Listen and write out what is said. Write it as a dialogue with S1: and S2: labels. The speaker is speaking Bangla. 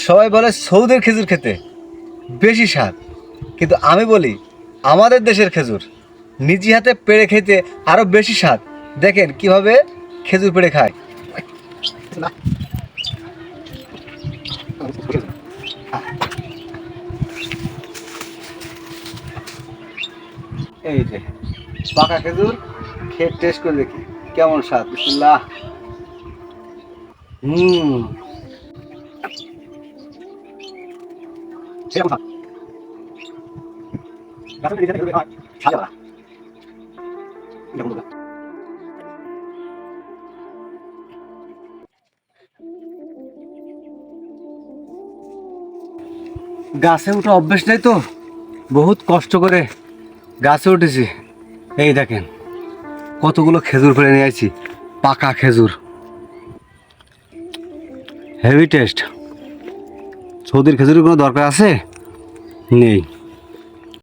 S1: সবাই বলে সৌদের খেজুর খেতে বেশি স্বাদ, কিন্তু আমি বলি আমাদের দেশের খেজুর নিজে হাতে পেড়ে খেতে আরো বেশি স্বাদ। দেখেন কিভাবে খেজুর পেড়ে খায়। এই যে পাকা খেজুর, খেয়ে টেস্ট করে দেখি কেমন স্বাদ। বিসমিল্লাহ। হুম, সেরকম স্বাদ। গাছের নিজে থেকে খেজুর বের হয়, স্বাদে ভরা। এরকম বলবে। গাছে উঠে অভ্যেস নেই তো, বহুত কষ্ট করে গাছে উঠেছি। এই দেখেন কতগুলো খেজুর ফেলে নিয়ে আসছি, পাকা খেজুর, হেভি টেস্ট। সৌদির খেজুরের কোনো দরকার আছে? নেই।